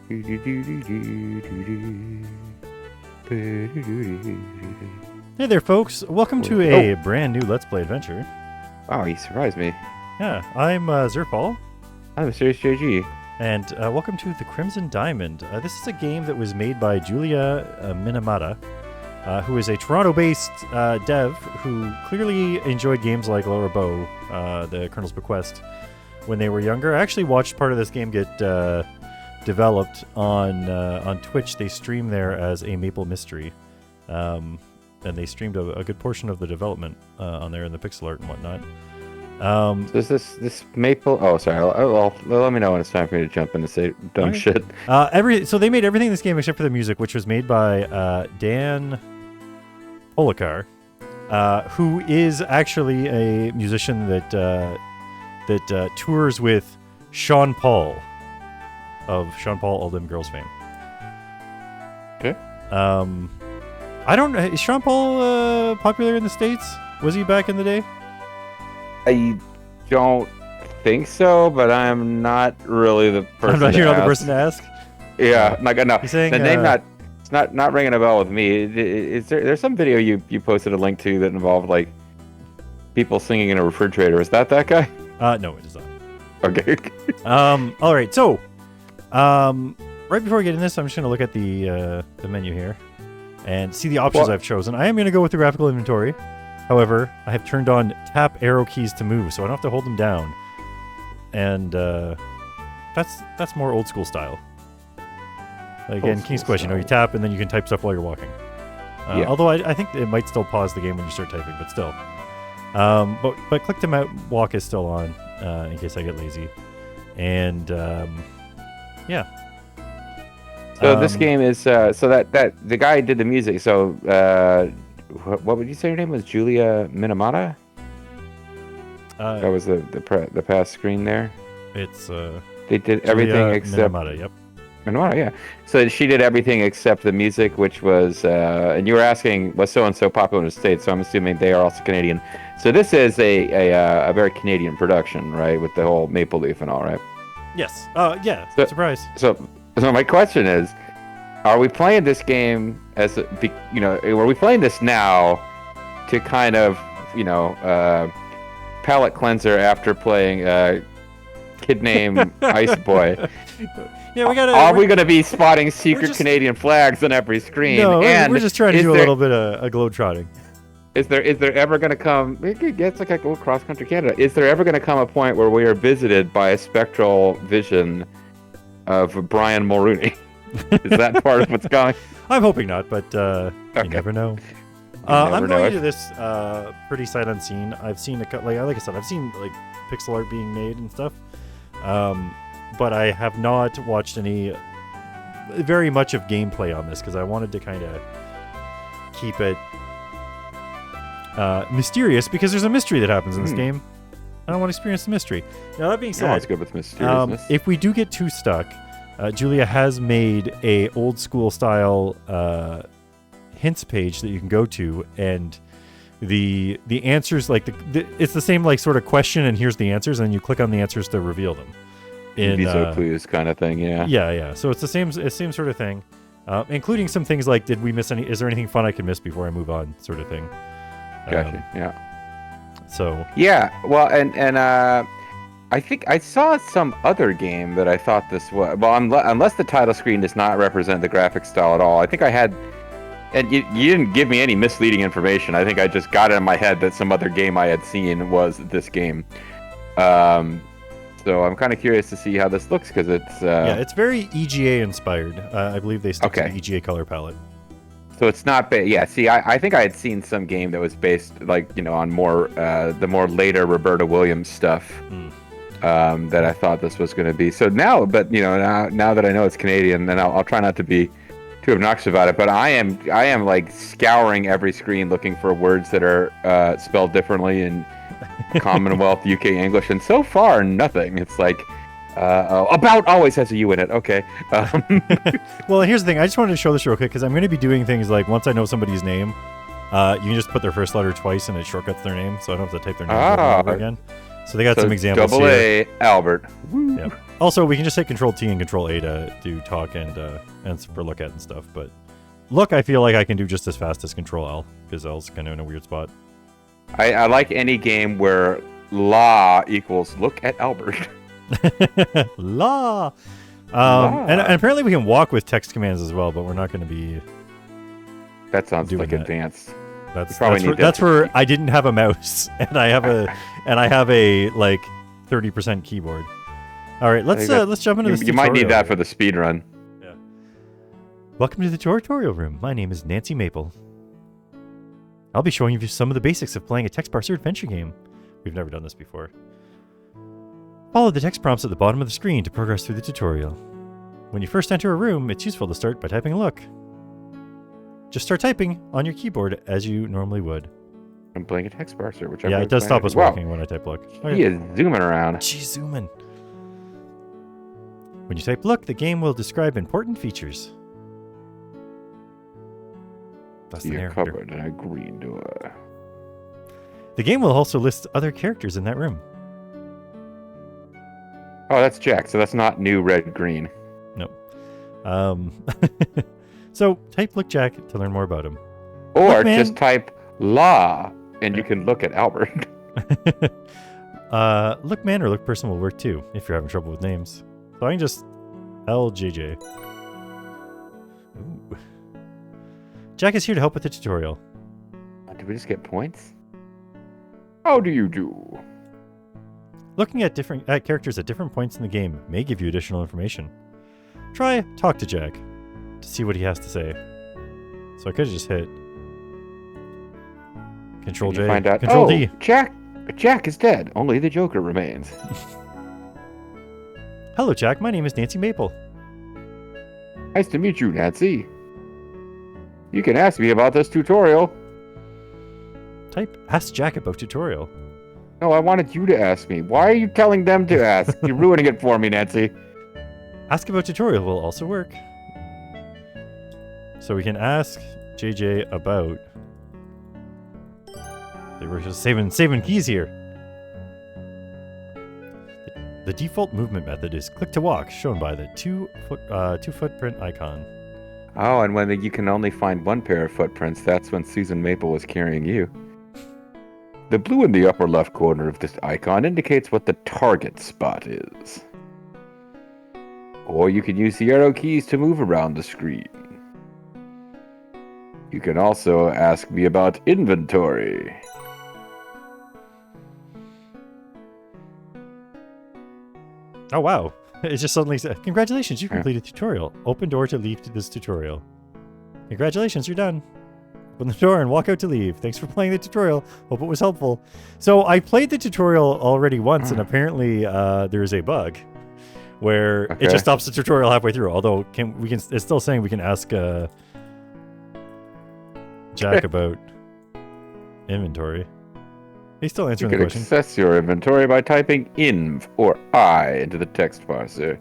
Hey there, folks. Welcome to a brand new Let's Play adventure. Wow, you surprised me. Yeah, I'm Zerfall. I'm MysteriousSJG. And welcome to The Crimson Diamond. This is a game that was made by Julia Minamata, who is a Toronto-based dev who clearly enjoyed games like Lower Bow, the Colonel's Bequest, when they were younger. I actually watched part of this game get developed on Twitch. They stream there as a Maple Mystery. And they streamed a good portion of the development on there in the pixel art and whatnot. So is this Maple? Oh, sorry. Let me know when it's time for me to jump in and say dumb shit. So they made everything in this game except for the music, which was made by Dan Polakar, who is actually a musician that tours with Sean Paul of Sean Paul All Them Girls fame. Okay. I don't know. Is Sean Paul popular in the States? Was he back in the day? I don't think so, but I'm not really the person. You're not the person to ask. Yeah, no. Saying, the name it's not ringing a bell with me. There's some video you posted a link to that involved like people singing in a refrigerator. Is that guy? No, it is not. Okay. All right. So, right before we get in this, I'm just gonna look at the menu here and see the options I've chosen. I am going to go with the graphical inventory. However, I have turned on tap arrow keys to move, so I don't have to hold them down. And that's more old school style. Again, King's Quest, you tap and then you can type stuff while you're walking. Yeah. Although I think it might still pause the game when you start typing, but still. But click to walk is still on in case I get lazy. And yeah. So this game is so that the guy did the music. So what would you say your name was? Julia Minamata. That was the past screen there. It's they did everything except Minamata. Yep. Minamata, yeah. So she did everything except the music, which was and you were asking was so and so popular in the States. So I'm assuming they are also Canadian. So this is a very Canadian production, right? With the whole maple leaf and all, right? Yes. Yeah. Surprise. So my question is, are we playing this game are we playing this now to kind of, palate cleanser after playing Kid Named Ice Boy? Yeah, Are we going to be spotting secret Canadian flags on every screen? No, we're just trying to do a little bit of globetrotting. Is there ever going to come? It's like a little cross country Canada. Is there ever going to come a point where we are visited by a spectral vision of Brian Mulrooney? Is that part of what's going? I'm hoping not, but you never know. I'm going to this pretty sight unseen. I've seen like I said, I've seen like pixel art being made and stuff, but I have not watched very much of gameplay on this because I wanted to kind of keep it mysterious because there's a mystery that happens in this game. I don't want to experience the mystery. Now, that being said, it's good with mysteriousness. If we do get too stuck, Julia has made a old school style hints page that you can go to, and the answers it's the same like sort of question, and here's the answers, and you click on the answers to reveal them. So clues kind of thing, yeah. Yeah. So it's the same sort of thing, including some things like, did we miss any? Is there anything fun I can miss before I move on? Sort of thing. Gotcha. Yeah. So yeah, well, and I think I saw some other game that I thought this was. Well, unless the title screen does not represent the graphic style at all, I think I had. And you didn't give me any misleading information. I think I just got it in my head that some other game I had seen was this game. So I'm kind of curious to see how this looks because it's. It's very EGA inspired. I believe they stuck to the EGA color palette. So it's not bad. Yeah, see, I think I had seen some game that was based, on more the more later Roberta Williams stuff that I thought this was going to be. So now, but now that I know it's Canadian, then I'll try not to be too obnoxious about it. But I am like scouring every screen looking for words that are spelled differently in Commonwealth UK English, and so far nothing. It's like. About always has a U in it. Okay. Well, here's the thing. I just wanted to show this real quick because I'm going to be doing things like once I know somebody's name, you can just put their first letter twice and it shortcuts their name, so I don't have to type their name over again. So they got some examples double here. A, Albert. Woo. Yeah. Also, we can just hit Control T and Control A to do talk and for look at and stuff. But look, I feel like I can do just as fast as Control L, because L's kind of in a weird spot. I like any game where la equals look at Albert. La. And apparently we can walk with text commands as well, but we're not going to be. That sounds doing like that. advanced. That's where I didn't have a mouse and I have a like 30% keyboard. All right, let's jump into this. You might need that for the speed run. Yeah. Welcome to the tutorial room. My name is Nancy Maple. I'll be showing you some of the basics of playing a text parser adventure game. We've never done this before. Follow the text prompts at the bottom of the screen to progress through the tutorial. When you first enter a room, it's useful to start by typing look. Just start typing on your keyboard as you normally would. I'm playing a text parser, which it does stop us walking when I type look. Okay. He is zooming around. She's zooming. When you type look, the game will describe important features. That's the narrator. Covered in a green door. The game will also list other characters in that room. Oh, that's Jack. So that's not new red green. Nope. So type look Jack to learn more about him. Or just type la and you can look at Albert. Look man or look person will work too if you're having trouble with names. So I can just LJJ. Ooh. Jack is here to help with the tutorial. Did we just get points? How do you do? Looking at characters at different points in the game may give you additional information. Try talk to Jack to see what he has to say. So I could have just hit Control J, find out, Control D. Jack is dead. Only the Joker remains. Hello, Jack. My name is Nancy Maple. Nice to meet you, Nancy. You can ask me about this tutorial. Type ask Jack about tutorial. No, I wanted you to ask me. Why are you telling them to ask? You're ruining it for me, Nancy. Ask about tutorial will also work. So we can ask JJ about. They were just saving keys here. The default movement method is click to walk, shown by the two footprint icon. Oh, and when you can only find one pair of footprints, that's when Susan Maple was carrying you. The blue in the upper left corner of this icon indicates what the target spot is. Or you can use the arrow keys to move around the screen. You can also ask me about inventory. Oh wow, it just suddenly said, congratulations, you completed the tutorial. Open door to leave to this tutorial. Congratulations, you're done. Open the door and walk out to leave. Thanks for playing the tutorial. Hope it was helpful. So I played the tutorial already once, and apparently there is a bug where it just stops the tutorial halfway through. Although it's still saying we can ask Jack about inventory. He's still answering the question. You can access your inventory by typing inv or I into the text parser.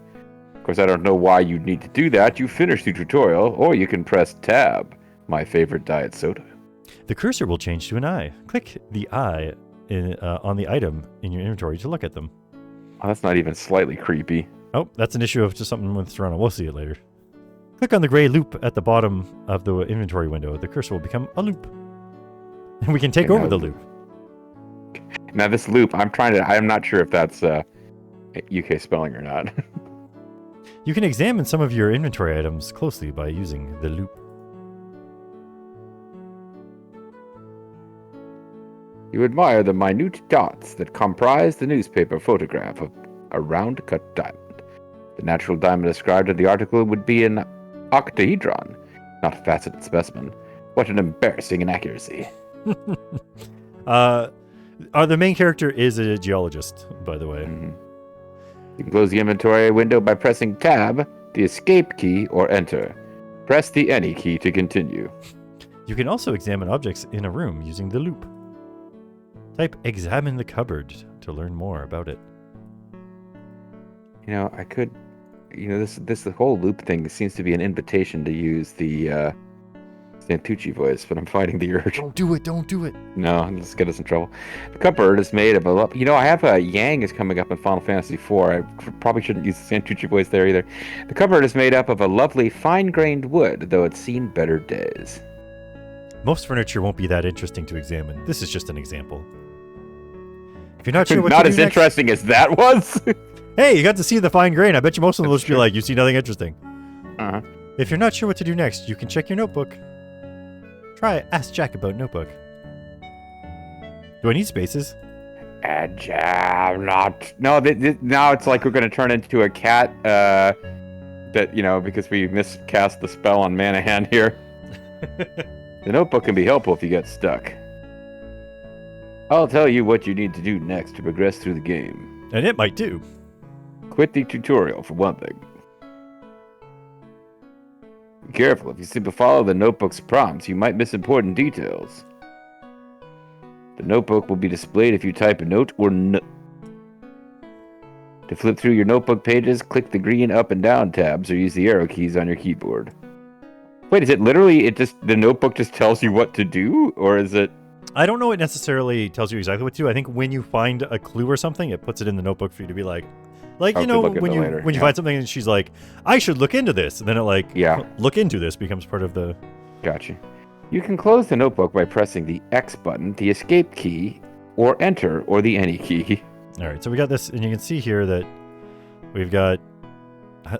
Of course, I don't know why you'd need to do that. You finished the tutorial, or you can press tab. My favorite diet soda. The cursor will change to an eye. Click the eye on the item in your inventory to look at them. Oh, that's not even slightly creepy. Oh, that's an issue of just something with Toronto. We'll see it later. Click on the gray loop at the bottom of the inventory window. The cursor will become a loop. And we can take over the loop. Now this loop, I'm not sure if that's UK spelling or not. You can examine some of your inventory items closely by using the loop. You admire the minute dots that comprise the newspaper photograph of a round-cut diamond. The natural diamond described in the article would be an octahedron, not a faceted specimen. What an embarrassing inaccuracy. The main character is a geologist, by the way. Mm-hmm. You can close the inventory window by pressing tab, the escape key, or enter. Press the any key to continue. You can also examine objects in a room using the loop. Type examine the cupboard to learn more about it. You know, I could, this whole loop thing seems to be an invitation to use the Santucci voice, but I'm fighting the urge. Don't do it. Don't do it. No, let's get us in trouble. The cupboard is made of a... You know, I have a Yang is coming up in Final Fantasy IV. I probably shouldn't use the Santucci voice there either. The cupboard is made up of a lovely fine-grained wood, though it's seen better days. Most furniture won't be that interesting to examine. This is just an example. If you're not sure what Not to as do next, interesting as that was. hey, you got to see the fine grain. I bet you most of them will just be like, you see nothing interesting. Uh-huh. If you're not sure what to do next, you can check your notebook. Try Ask Jack About Notebook. Do I need spaces? Not. No, now it's like we're going to turn into a cat that, you know, because we miscast the spell on Manahan here. The notebook can be helpful if you get stuck. I'll tell you what you need to do next to progress through the game. And it might do. Quit the tutorial, for one thing. Be careful. If you simply follow the notebook's prompts, you might miss important details. The notebook will be displayed if you type a note or To flip through your notebook pages, click the green up and down tabs or use the arrow keys on your keyboard. Wait, is it literally the notebook just tells you what to do? Or is it... I don't know it necessarily tells you exactly what to do. I think when you find a clue or something, it puts it in the notebook for you to be like, you know, when you find something and she's like, I should look into this. And then it look into this becomes part of the... Gotcha. You can close the notebook by pressing the X button, the escape key, or enter, or the any key. All right, so we got this, and you can see here that we've got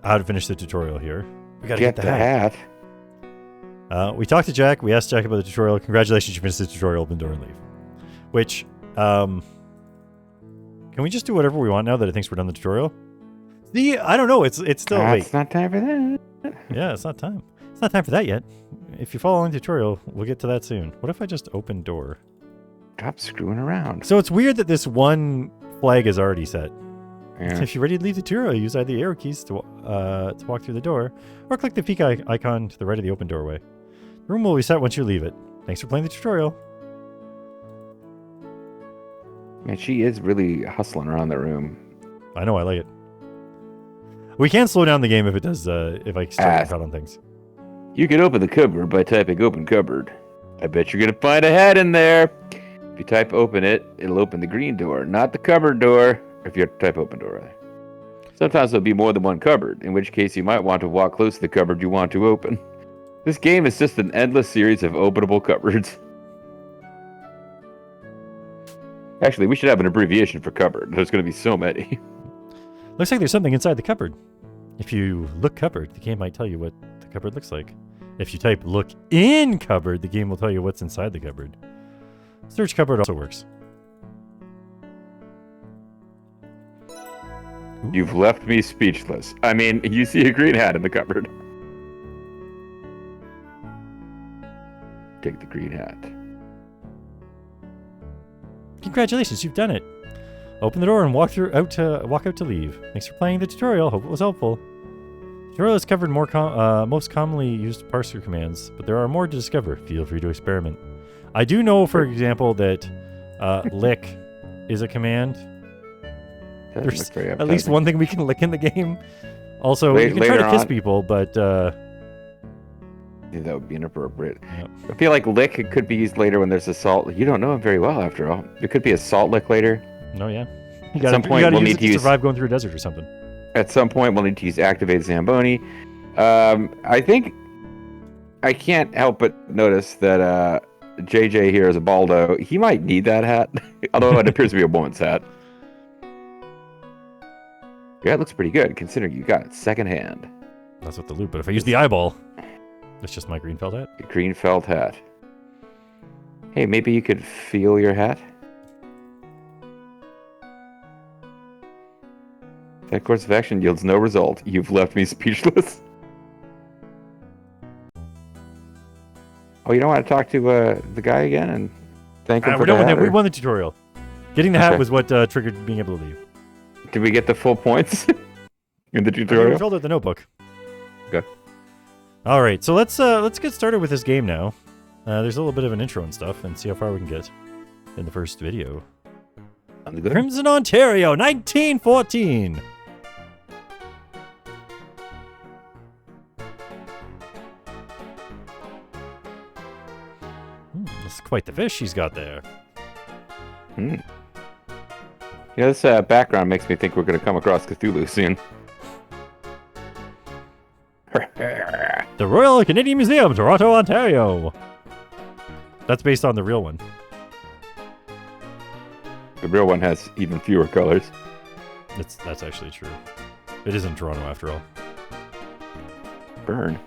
how to finish the tutorial here. We got to get the hat. We talked to Jack. We asked Jack about the tutorial. Congratulations, you finished the tutorial. Open door and leave. Which, can we just do whatever we want now that it thinks we're done the tutorial? I don't know. It's still wait. It's not time for that. Yeah, it's not time. It's not time for that yet. If you follow along the tutorial, we'll get to that soon. What if I just open door? Stop screwing around. So it's weird that this one flag is already set. Yeah. If you're ready to leave the tutorial, use either the arrow keys to walk through the door, or click the peek icon to the right of the open doorway. The room will be set once you leave it. Thanks for playing the tutorial. Man, she is really hustling around the room. I know, I like it. We can slow down the game if it does. If I start to cut on things. You can open the cupboard by typing open cupboard. I bet you're gonna find a hat in there. If you type open it, it'll open the green door, not the cupboard door. If you type open door, rather. Sometimes there'll be more than one cupboard, in which case you might want to walk close to the cupboard you want to open. This game is just an endless series of openable cupboards. Actually, we should have an abbreviation for cupboard. There's going to be so many. Looks like there's something inside the cupboard. If you look cupboard, the game might tell you what the cupboard looks like. If you type look in cupboard, the game will tell you what's inside the cupboard. Search cupboard also works. Ooh. You've left me speechless. I mean, you see a green hat in the cupboard. Take the green hat. Congratulations, you've done it. Open the door and walk out to leave. Thanks for playing the tutorial. Hope it was helpful. The tutorial has covered most commonly used parser commands, but there are more to discover. Feel free to experiment. I do know, for example, that lick is a command. There's at least one thing we can lick in the game. Also, you can try to kiss people, but... Yeah, that would be inappropriate. Yep. I feel like lick could be used later when there's assault. You don't know him very well, after all. It could be assault lick later. No, yeah. At some point, we'll need to survive going through a desert or something. At some point, we'll need to use activate Zamboni. I think I can't help but notice that JJ here is a Baldo. He might need that hat, although it appears to be a woman's hat. Yeah, it looks pretty good, considering you got it secondhand. That's what the loop, but if I use the eyeball, it's just my green felt hat. Your green felt hat. Hey, maybe you could feel your hat? That course of action yields no result. You've left me speechless. Oh, you don't want to talk to the guy again and thank him for the hat? We won the tutorial. Getting the hat was what triggered being able to leave. Did we get the full points in the tutorial? We filled out the notebook. Okay. All right, so let's get started with this game now. There's a little bit of an intro and stuff, and see how far we can get in the first video. Crimson, Ontario, 1914. It's quite the fish she's got there. You know, this background makes me think we're going to come across Cthulhu soon. The Royal Canadian Museum, Toronto, Ontario. That's based on the real one. The real one has even fewer colors. That's actually true. It isn't Toronto after all. Burn.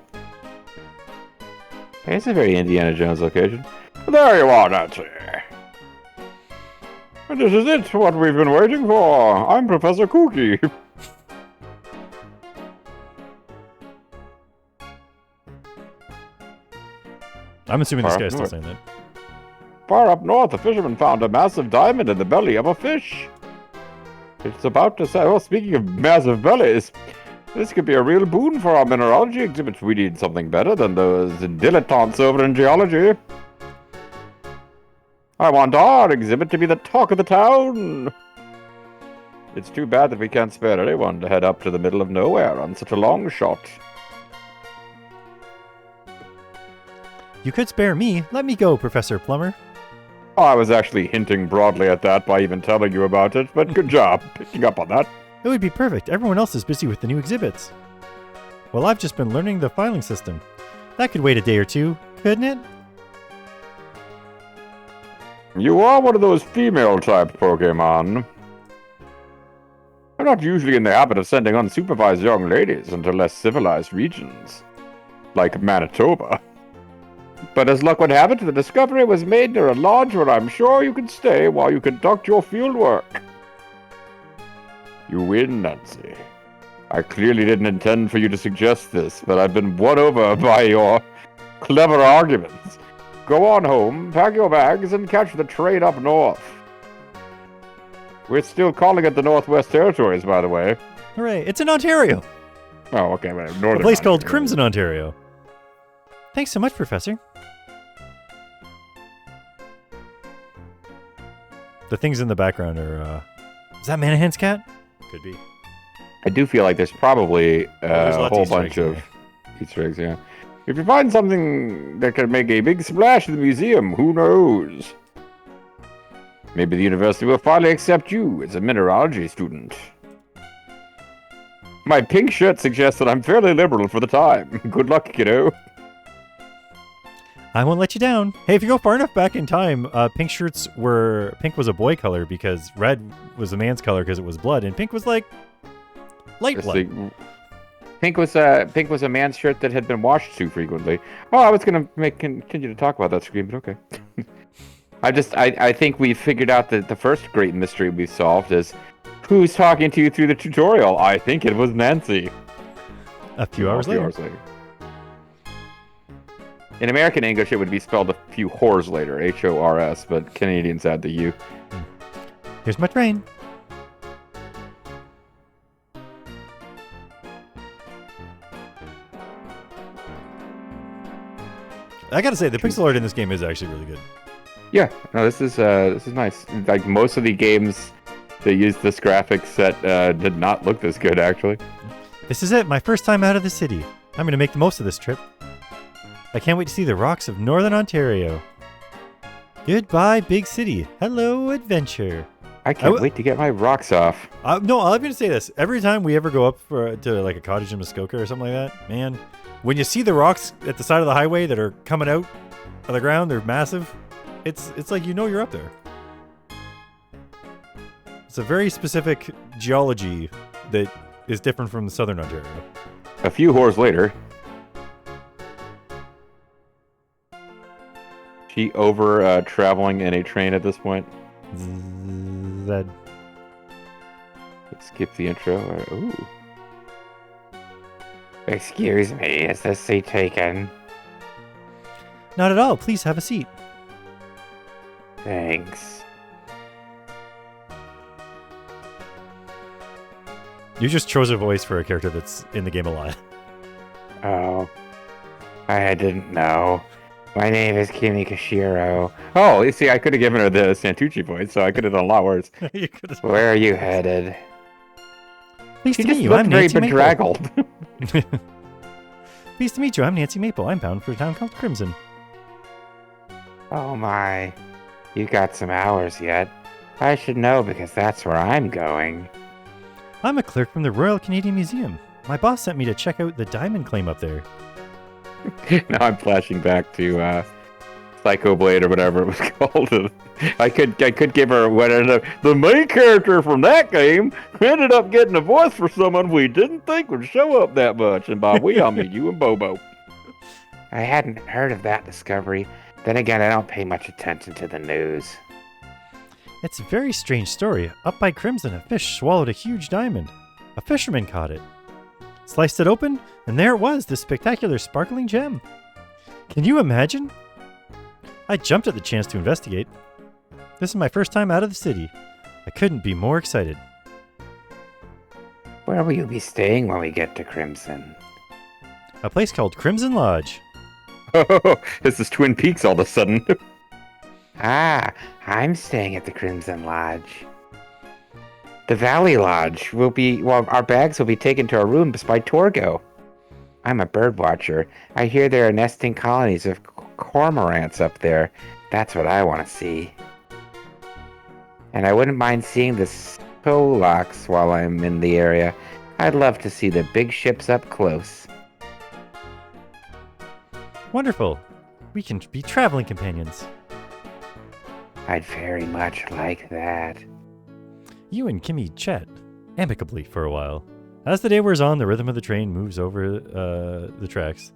Hey, it's a very Indiana Jones location. There you are, Nancy. And this is it, what we've been waiting for. I'm Professor Kooky. I'm assuming this guy's still saying that. Far up north, a fisherman found a massive diamond in the belly of a fish. It's about to say, well, speaking of massive bellies, this could be a real boon for our mineralogy exhibit. We need something better than those dilettantes over in geology. I want our exhibit to be the talk of the town. It's too bad that we can't spare anyone to head up to the middle of nowhere on such a long shot. You could spare me. Let me go, Professor Plummer. I was actually hinting broadly at that by even telling you about it, but good job picking up on that. It would be perfect. Everyone else is busy with the new exhibits. Well, I've just been learning the filing system. That could wait a day or two, couldn't it? You are one of those female-type Pokemon. I'm not usually in the habit of sending unsupervised young ladies into less civilized regions, like Manitoba. But as luck would have it, the discovery was made near a lodge where I'm sure you can stay while you conduct your fieldwork. You win, Nancy. I clearly didn't intend for you to suggest this, but I've been won over by your clever arguments. Go on home, pack your bags, and catch the train up north. We're still calling it the Northwest Territories, by the way. Hooray, it's in Ontario. Oh, okay, well, northern A place called Ontario. Crimson, Ontario. Thanks so much, Professor. The things in the background are, is that Manahan's cat? Could be. I do feel like there's probably there's a lots whole of Easter bunch eggs in of there. Easter eggs, yeah. If you find something that could make a big splash in the museum, who knows? Maybe the university will finally accept you as a mineralogy student. My pink shirt suggests that I'm fairly liberal for the time. Good luck, kiddo. I won't let you down. Hey, if you go far enough back in time, pink was a boy color because red was a man's color because it was blood, and pink was like light blood. Pink was a man's shirt that had been washed too frequently. Oh, I was gonna continue to talk about that screen, but okay. I think we figured out that the first great mystery we solved is who's talking to you through the tutorial. I think it was Nancy. A few hours later. In American English, it would be spelled a few whores later, H-O-R-S, but Canadians add the U. Here's my train. I gotta say, the pixel art in this game is actually really good. Yeah, no, this is nice. Like most of the games that used this graphic set did not look this good, actually. This is it, my first time out of the city. I'm gonna make the most of this trip. I can't wait to see the rocks of Northern Ontario. Goodbye, big city. Hello, adventure. I can't wait to get my rocks off. No, I'm going to say this. Every time we ever go up to like a cottage in Muskoka or something like that, man, when you see the rocks at the side of the highway that are coming out of the ground, they're massive. It's like you know you're up there. It's a very specific geology that is different from the Southern Ontario. A few whores later. She over traveling in a train at this point. Zed. Let's skip the intro. Ooh. Excuse me, is this seat taken? Not at all. Please have a seat. Thanks. You just chose a voice for a character that's in the game a lot. Oh. I didn't know. My name is Kimi Kashiro. Oh, you see, I could have given her the Santucci voice, so I could have done a lot worse. Where are you headed? Pleased She to just meet you. looked I'm very Nancy Maple. bedraggled. Pleased to meet you. I'm Nancy Maple. I'm bound for a town called Crimson. Oh my, you got some hours yet. I should know because that's where I'm going. I'm a clerk from the Royal Canadian Museum. My boss sent me to check out the diamond claim up there. Now I'm flashing back to Psycho Blade or whatever it was called. I could give her what ended up, the main character from that game ended up getting a voice for someone we didn't think would show up that much. And by we, I mean you and Bobo. I hadn't heard of that discovery. Then again, I don't pay much attention to the news. It's a very strange story. Up by Crimson, a fish swallowed a huge diamond. A fisherman caught it. Sliced it open, and there it was, this spectacular sparkling gem. Can you imagine? I jumped at the chance to investigate. This is my first time out of the city. I couldn't be more excited. Where will you be staying when we get to Crimson? A place called Crimson Lodge. Oh, this is Twin Peaks all of a sudden. I'm staying at the Crimson Lodge. The Valley Lodge will be, our bags will be taken to our rooms by Torgo. I'm a bird watcher. I hear there are nesting colonies of cormorants up there. That's what I want to see. And I wouldn't mind seeing the Stolocks while I'm in the area. I'd love to see the big ships up close. Wonderful. We can be traveling companions. I'd very much like that. You and Kimmy chat amicably for a while. As the day wears on, the rhythm of the train moves over the tracks,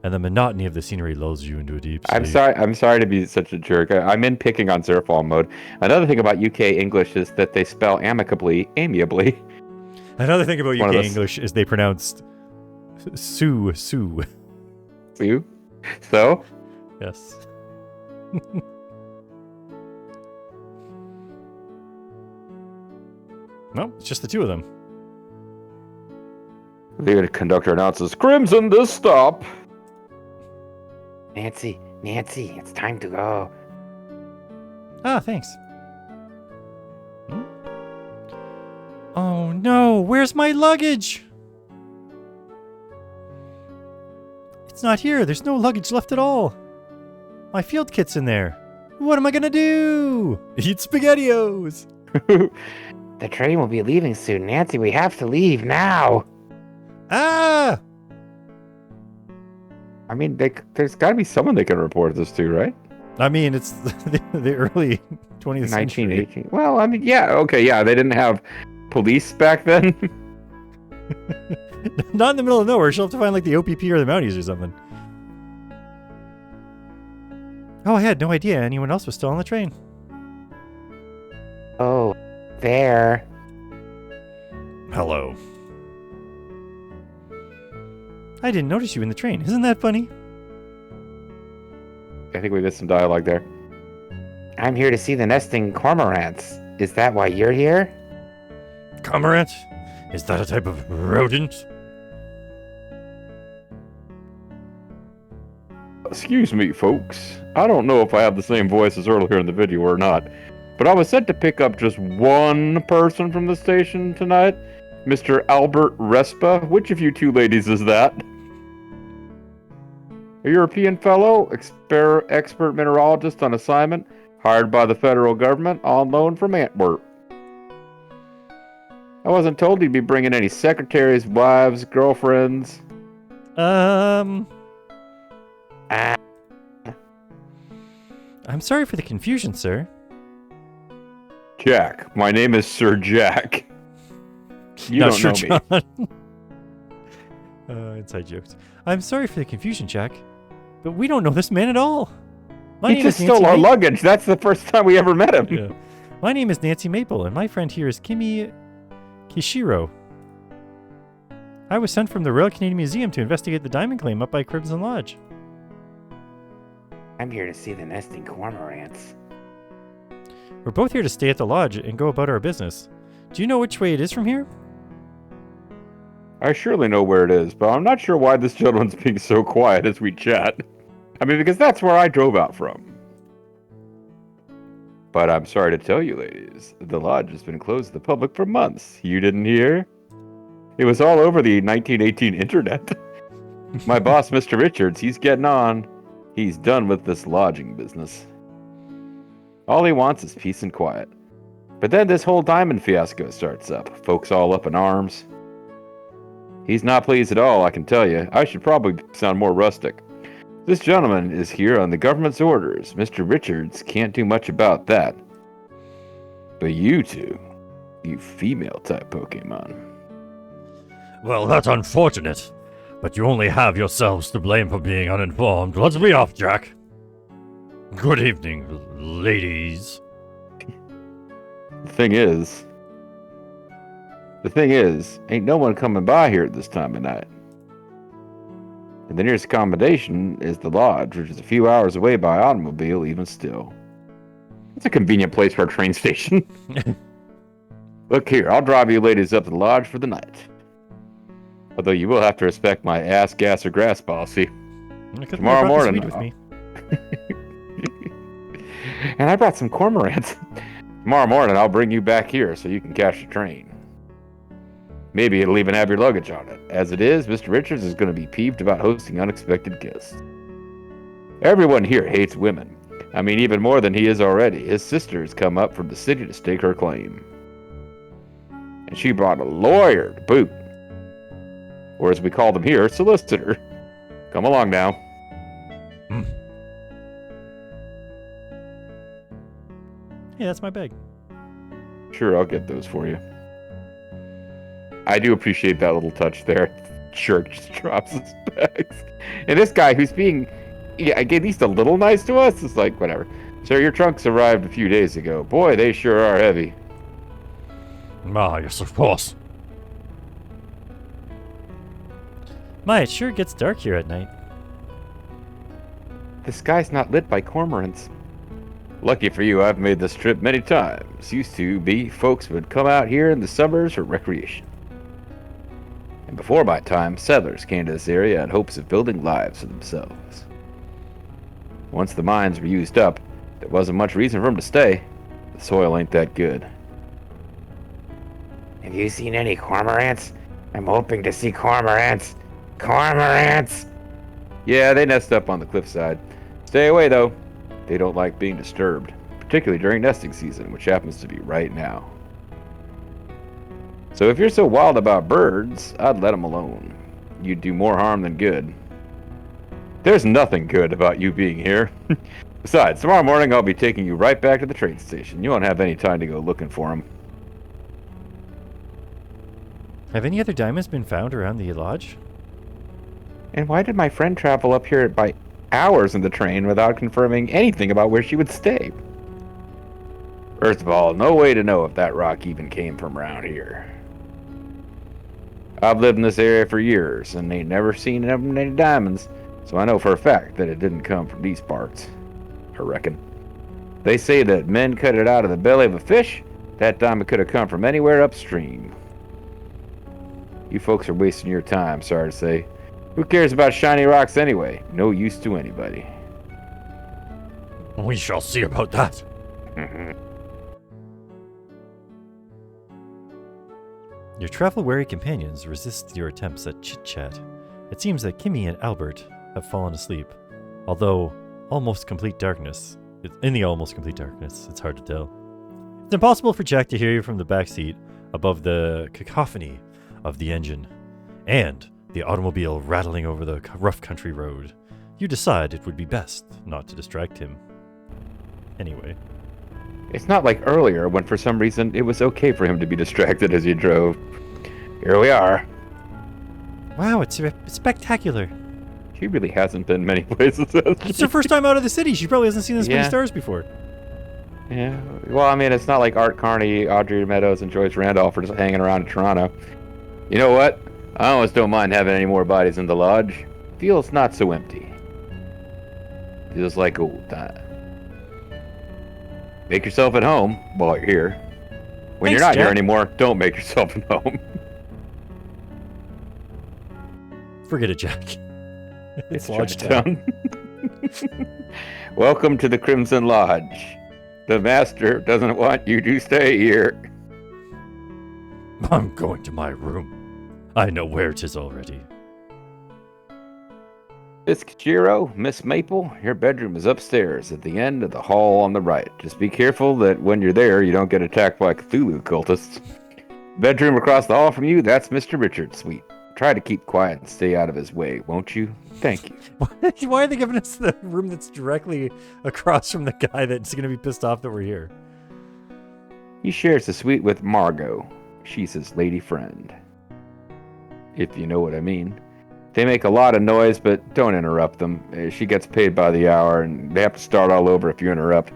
and the monotony of the scenery lulls you into a deep sleep. I'm sorry to be such a jerk. I'm in picking on Zerfall mode. Another thing about UK English is that they spell amicably, amiably. Another thing about UK English is they pronounced Sue. Sue? So? Yes. No, it's just the two of them. The conductor announces, Crimson, this stop. Nancy, it's time to go. Ah, thanks. Oh no, where's my luggage? It's not here. There's no luggage left at all. My field kit's in there. What am I gonna do? Eat SpaghettiOs. The train will be leaving soon, Nancy. We have to leave now. Ah! I mean, there's got to be someone they can report this to, right? I mean, it's the early 20th century. 1918. Well, I mean, yeah, okay, yeah. They didn't have police back then. Not in the middle of nowhere. She'll have to find like the OPP or the Mounties or something. Oh, I had no idea anyone else was still on the train. Oh, there. Hello. I didn't notice you in the train. Isn't that funny? I think we missed some dialogue there. I'm here to see the nesting cormorants. Is that why you're here? Cormorant? Is that a type of rodent? Excuse me, folks. I don't know if I have the same voice as earlier in the video or not, but I was sent to pick up just one person from the station tonight. Mr. Albert Respa. Which of you two ladies is that? A European fellow, expert mineralogist on assignment, hired by the federal government on loan from Antwerp. I wasn't told he'd be bringing any secretaries, wives, girlfriends. I'm sorry for the confusion, sir. Jack. My name is Sir Jack. You Not don't sure, know me. John. Inside jokes. I'm sorry for the confusion, Jack, but we don't know this man at all. He just stole our luggage. That's the first time we ever met him. Yeah. My name is Nancy Maple, and my friend here is Kimi Kishiro. I was sent from the Royal Canadian Museum to investigate the diamond claim up by Crimson Lodge. I'm here to see the nesting cormorants. We're both here to stay at the lodge and go about our business. Do you know which way it is from here? I surely know where it is, but I'm not sure why this gentleman's being so quiet as we chat. I mean, because that's where I drove out from. But I'm sorry to tell you, ladies, the lodge has been closed to the public for months. You didn't hear? It was all over the 1918 internet. My boss, Mr. Richards, he's getting on. He's done with this lodging business. All he wants is peace and quiet. But then this whole diamond fiasco starts up. Folks all up in arms. He's not pleased at all, I can tell you. I should probably sound more rustic. This gentleman is here on the government's orders. Mr. Richards can't do much about that. But you two, you female-type Pokemon. Well, that's unfortunate. But you only have yourselves to blame for being uninformed. Let's be off, Jack. Good evening, ladies. The thing is, ain't no one coming by here at this time of night. And the nearest accommodation is the lodge, which is a few hours away by automobile, even still. It's a convenient place for a train station. Look here, I'll drive you ladies up to the lodge for the night. Although you will have to respect my ass, gas, or grass policy. Tomorrow morning. With me. And I brought some cormorants. Tomorrow morning, I'll bring you back here so you can catch the train. Maybe it'll even have your luggage on it. As it is, Mr. Richards is going to be peeved about hosting unexpected guests. Everyone here hates women. I mean, even more than he is already. His sister has come up from the city to stake her claim. And she brought a lawyer to boot. Or as we call them here, solicitor. Come along now. Hey, that's my bag. Sure, I'll get those for you. I do appreciate that little touch there. Jerk just drops his bags. And this guy who's being, at least a little nice to us, is like, whatever. Sir, your trunks arrived a few days ago. Boy, they sure are heavy. Ah, yes, of course. My, it sure gets dark here at night. The sky's not lit by cormorants. Lucky for you, I've made this trip many times. Used to be, folks would come out here in the suburbs for recreation. And before my time, settlers came to this area in hopes of building lives for themselves. Once the mines were used up, there wasn't much reason for them to stay. The soil ain't that good. Have you seen any cormorants? I'm hoping to see cormorants. Cormorants! Yeah, they nest up on the cliffside. Stay away, though. They don't like being disturbed, particularly during nesting season, which happens to be right now. So if you're so wild about birds, I'd let them alone. You'd do more harm than good. There's nothing good about you being here. Besides, tomorrow morning I'll be taking you right back to the train station. You won't have any time to go looking for them. Have any other diamonds been found around the lodge? And why did my friend travel up here by hours in the train without confirming anything about where she would stay? First of all, no way to know if that rock even came from around here. I've lived in this area for years and ain't never seen any diamonds, so I know for a fact that it didn't come from these parts. I reckon. They say that men cut it out of the belly of a fish. That diamond could have come from anywhere upstream. You folks are wasting your time, sorry to say. Who cares about shiny rocks anyway? No use to anybody. We shall see about that. Your travel-weary companions resist your attempts at chit-chat. It seems that Kimmy and Albert have fallen asleep, although in the almost complete darkness, it's hard to tell. It's impossible for Jack to hear you from the back seat above the cacophony of the engine and the automobile rattling over the rough country road. You decide it would be best not to distract him. Anyway. It's not like earlier when for some reason it was okay for him to be distracted as he drove. Here we are. Wow, it's spectacular. She really hasn't been many places. It's her first time out of the city. She probably hasn't seen this many stars before. Yeah. Well, I mean, it's not like Art Carney, Audrey Meadows, and Joyce Randolph are just hanging around in Toronto. You know what? I almost don't mind having any more bodies in the lodge. Feels not so empty. Feels like old time. Make yourself at home while you're here. When you're not here anymore, don't make yourself at home. Forget it, Jack. It's Lodge Town. Welcome to the Crimson Lodge. The master doesn't want you to stay here. I'm going to my room. I know where 'tis already. Biscuitero, Miss Maple, your bedroom is upstairs at the end of the hall on the right. Just be careful that when you're there, you don't get attacked by Cthulhu cultists. Bedroom across the hall from you, that's Mr. Richard's suite. Try to keep quiet and stay out of his way, won't you? Thank you. Why are they giving us the room that's directly across from the guy that's going to be pissed off that we're here? He shares the suite with Margot. She's his lady friend. If you know what I mean. They make a lot of noise, but don't interrupt them. She gets paid by the hour, and they have to start all over if you interrupt.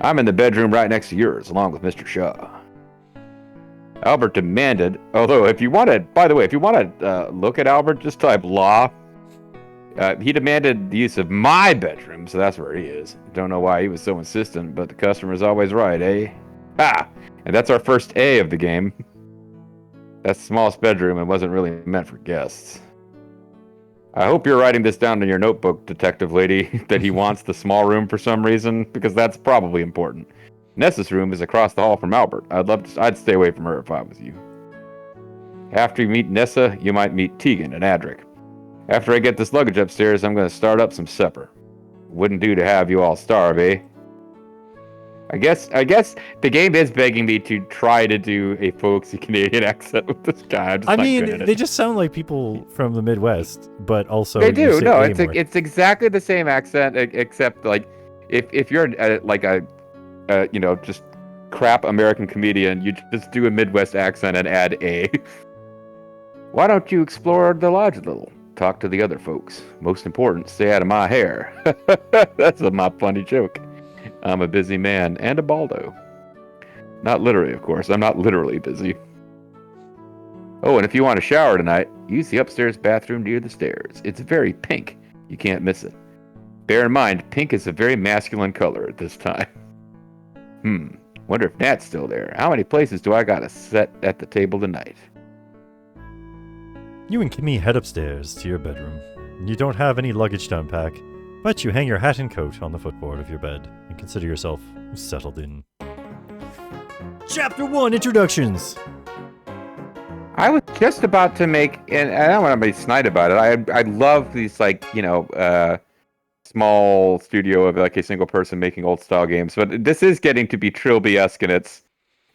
I'm in the bedroom right next to yours, along with Mr. Shaw. Albert demanded, although if you want to, by the way, if you want to look at Albert, just type law. He demanded the use of my bedroom, so that's where he is. Don't know why he was so insistent, but the customer's always right, eh? Ah! And that's our first A of the game. That's the smallest bedroom and wasn't really meant for guests. I hope you're writing this down in your notebook, detective lady, that he wants the small room for some reason, because that's probably important. Nessa's room is across the hall from Albert. I'd stay away from her if I was you. After you meet Nessa, you might meet Tegan and Adric. After I get this luggage upstairs, I'm going to start up some supper. Wouldn't do to have you all starve, eh? I guess the game is begging me to try to do a folksy Canadian accent with this guy. I mean, they just sound like people from the Midwest, but also they do. No, it's exactly the same accent, except like if you're like a just crap American comedian, you just do a Midwest accent and add a. Why don't you explore the lodge a little? Talk to the other folks. Most important, stay out of my hair. That's my funny joke. I'm a busy man and a baldo. Not literally, of course. I'm not literally busy. Oh, and if you want a shower tonight, use the upstairs bathroom near the stairs. It's very pink. You can't miss it. Bear in mind, pink is a very masculine color at this time. Wonder if Nat's still there. How many places do I gotta set at the table tonight? You and Kimmy head upstairs to your bedroom. You don't have any luggage to unpack, but you hang your hat and coat on the footboard of your bed and consider yourself settled in. Chapter 1, Introductions! I was just about to make, and I don't want to be snide about it, I love these, small studio of, like, a single person making old-style games, but this is getting to be Trilby-esque, and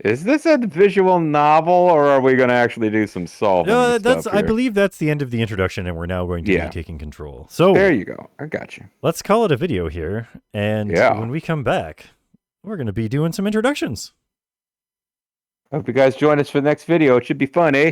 is this a visual novel, or are we going to actually do some solving stuff here? I believe that's the end of the introduction, and we're now going to be taking control. So there you go. I got you. Let's call it a video here, and when we come back, we're going to be doing some introductions. Hope you guys join us for the next video. It should be fun, eh?